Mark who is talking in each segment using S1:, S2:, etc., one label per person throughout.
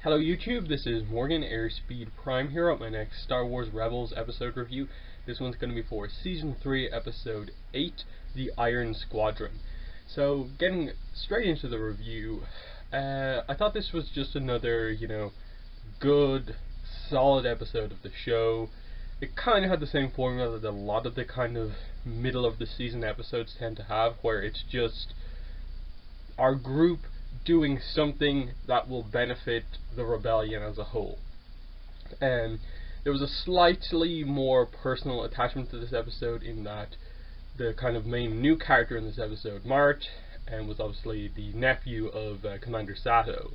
S1: Hello YouTube, this is Morgan Airspeed Prime here at my next Star Wars Rebels episode review. This one's going to be for Season 3, Episode 8, The Iron Squadron. So, getting straight into the review, I thought this was just another, good, solid episode of the show. It kind of had the same formula that a lot of the kind of middle of the season episodes tend to have, where it's just our group doing something that will benefit the rebellion as a whole. And there was a slightly more personal attachment to this episode in that the kind of main new character in this episode, Mart, was obviously the nephew of Commander Sato.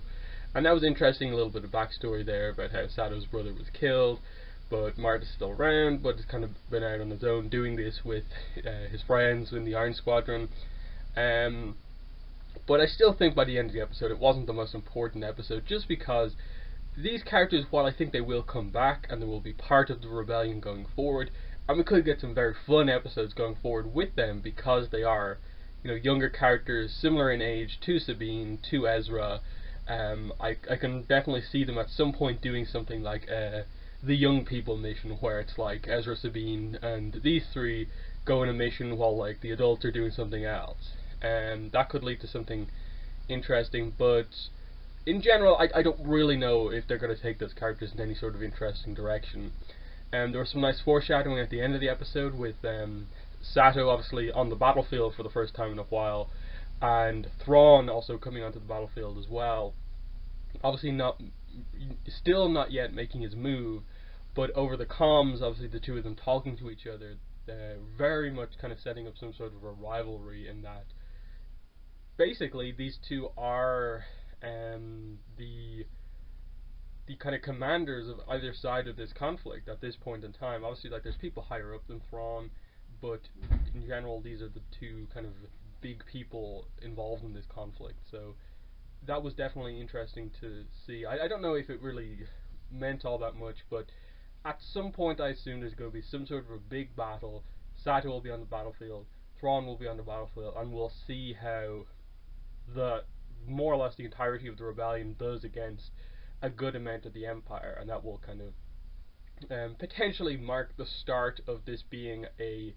S1: And that was interesting, a little bit of backstory there about how Sato's brother was killed, but Mart is still around, but has kind of been out on his own doing this with his friends in the Iron Squadron. But I still think by the end of the episode it wasn't the most important episode, just because these characters, while I think they will come back and they will be part of the rebellion going forward, and we could get some very fun episodes going forward with them because they are, younger characters, similar in age to Sabine, to Ezra. I can definitely see them at some point doing something like the young people mission, where it's like Ezra, Sabine, and these three go on a mission while like the adults are doing something else. That could lead to something interesting, but in general, I don't really know if they're going to take those characters in any sort of interesting direction. There was some nice foreshadowing at the end of the episode with Sato obviously on the battlefield for the first time in a while, and Thrawn also coming onto the battlefield as well. Obviously still not yet making his move, but over the comms, obviously the two of them talking to each other, very much kind of setting up some sort of a rivalry in that basically these two are the kind of commanders of either side of this conflict at this point in time. Obviously, like, there's people higher up than Thrawn, but in general these are the two kind of big people involved in this conflict. So that was definitely interesting to see. I don't know if it really meant all that much, but at some point I assume there's going to be some sort of a big battle. Sato will be on the battlefield, Thrawn will be on the battlefield, and we'll see how the more or less the entirety of the rebellion does against a good amount of the Empire, and that will kind of potentially mark the start of this being a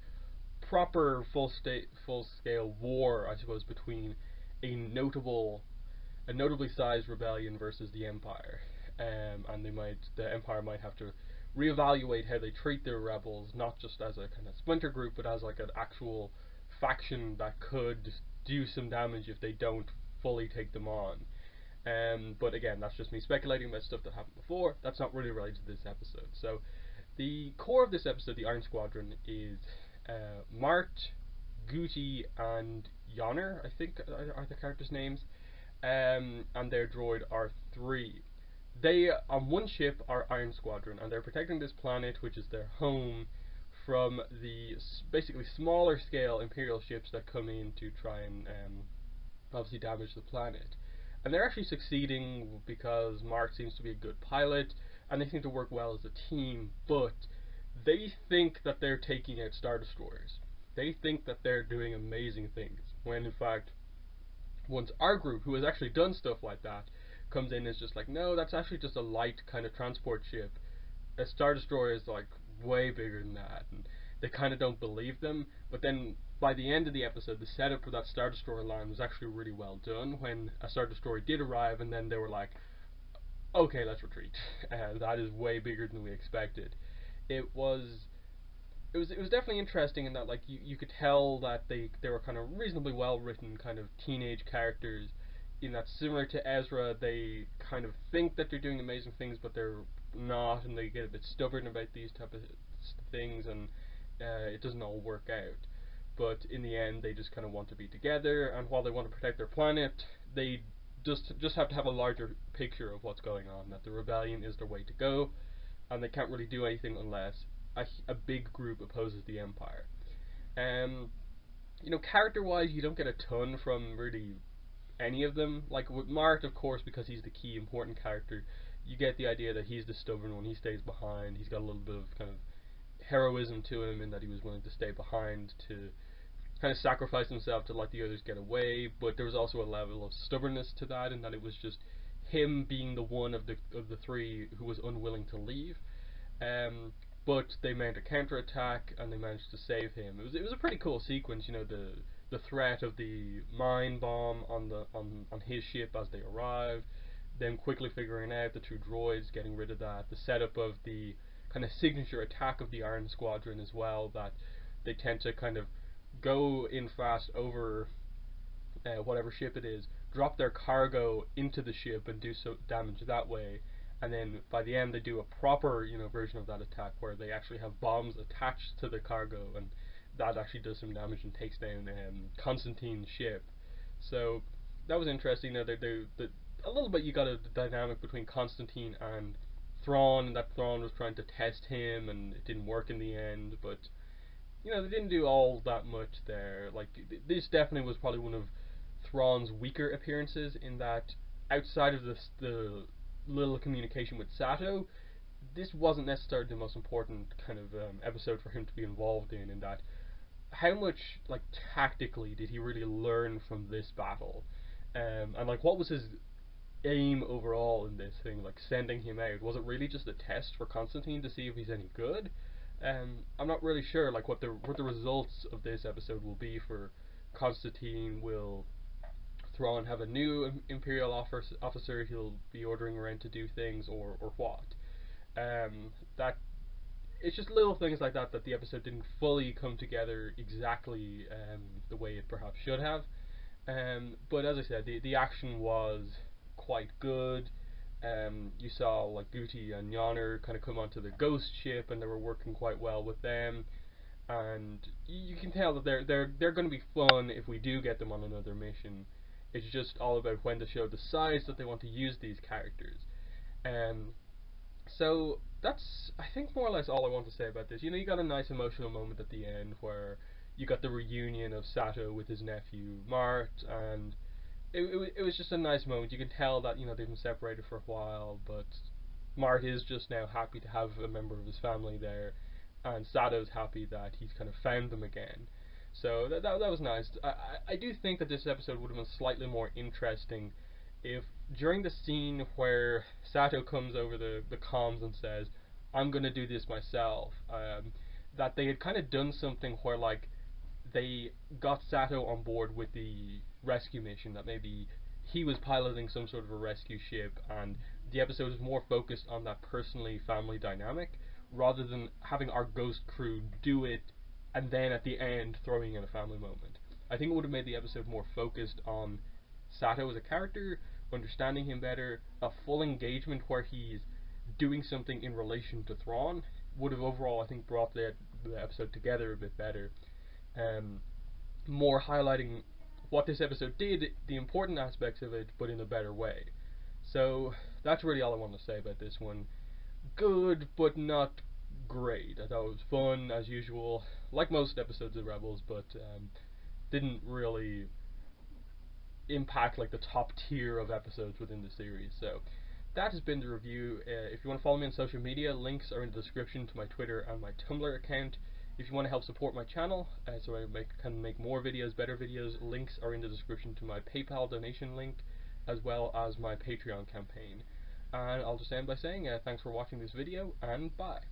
S1: proper full-scale war, I suppose, between a notably sized rebellion versus the Empire. And the Empire might have to reevaluate how they treat their rebels, not just as a kind of splinter group, but as like an actual faction that could do some damage if they don't fully take them on. But again, that's just me speculating about stuff that happened before. That's not really related to this episode. So the core of this episode, the Iron Squadron, is Mart, Gucci, and Yonner, I think are the characters' names, and their droid R3. They, on one ship, are Iron Squadron, and they're protecting this planet, which is their home, from the basically smaller scale Imperial ships that come in to try and obviously damage the planet. And they're actually succeeding because Mark seems to be a good pilot, and they seem to work well as a team, but they think that they're taking out Star Destroyers. They think that they're doing amazing things, when in fact, once our group, who has actually done stuff like that, comes in, is just like, no, that's actually just a light kind of transport ship. A Star Destroyer is like way bigger than that, and they kind of don't believe them. But then by the end of the episode, the setup for that Star Destroyer line was actually really well done when a Star Destroyer did arrive, and then they were like, okay, let's retreat. That is way bigger than we expected. It was definitely interesting in that, like, you could tell that they were kind of reasonably well written kind of teenage characters, in that, similar to Ezra, they kind of think that they're doing amazing things, but they're not, and they get a bit stubborn about these type of things, and it doesn't all work out. But in the end, they just kind of want to be together, and while they want to protect their planet, they just have to have a larger picture of what's going on, that the rebellion is their way to go, and they can't really do anything unless a big group opposes the Empire. Character-wise, you don't get a ton from really any of them. Like with Mart, of course, because he's the key important character, you get the idea that he's the stubborn one, he stays behind, he's got a little bit of kind of heroism to him in that he was willing to stay behind to kind of sacrifice himself to let the others get away, but there was also a level of stubbornness to that, in that it was just him being the one of the three who was unwilling to leave. But they made a counterattack and they managed to save him. It was a pretty cool sequence, you know, the threat of the mine bomb on his ship as they arrived, them quickly figuring out the two droids, getting rid of that, the setup of the kind of signature attack of the Iron Squadron as well, that they tend to kind of go in fast over whatever ship it is, drop their cargo into the ship and do so damage that way, and then by the end they do a proper, you know, version of that attack where they actually have bombs attached to the cargo, and that actually does some damage and takes down Constantine's ship. So that was interesting. You know, a little bit you got a dynamic between Constantine and Thrawn, and that Thrawn was trying to test him, and it didn't work in the end. But you know, they didn't do all that much there. Like this definitely was probably one of Thrawn's weaker appearances, in that outside of the little communication with Sato, this wasn't necessarily the most important kind of episode for him to be involved in that how much, like, tactically did he really learn from this battle, and like what was his aim overall in this thing, like sending him out? Was it really just a test for Constantine to see if he's any good? I'm not really sure, like, what the results of this episode will be for Constantine. Will Thrawn have a new Imperial officer he'll be ordering around to do things, or what? That It's just little things like that the episode didn't fully come together exactly the way it perhaps should have. But as I said, the action was quite good. You saw like Guti and Yonner kind of come onto the Ghost ship, and they were working quite well with them. And you can tell that they're going to be fun if we do get them on another mission. It's just all about when to show the size that they want to use these characters. So that's, I think, more or less all I want to say about this. You know, you got a nice emotional moment at the end where you got the reunion of Sato with his nephew Mart, and it was just a nice moment. You can tell that, you know, they've been separated for a while, but Mart is just now happy to have a member of his family there, and Sato's happy that he's kind of found them again. So that was nice. I do think that this episode would have been slightly more interesting if during the scene where Sato comes over the comms and says, "I'm gonna do this myself," that they had kind of done something where, like, they got Sato on board with the rescue mission, that maybe he was piloting some sort of a rescue ship, and the episode is more focused on that personally family dynamic, rather than having our Ghost crew do it and then at the end throwing in a family moment. I think it would have made the episode more focused on Sato as a character, understanding him better. A full engagement where he's doing something in relation to Thrawn would have overall, I think, brought the episode together a bit better. More highlighting what this episode did, the important aspects of it, but in a better way. So that's really all I want to say about this one. Good, but not great. I thought it was fun as usual, like most episodes of Rebels, but didn't really impact like the top tier of episodes within the series. So that has been the review. If you want to follow me on social media, links are in the description to my Twitter and my Tumblr account. If you want to help support my channel, so I can make more videos, better videos, links are in the description to my PayPal donation link, as well as my Patreon campaign. And I'll just end by saying thanks for watching this video, and bye.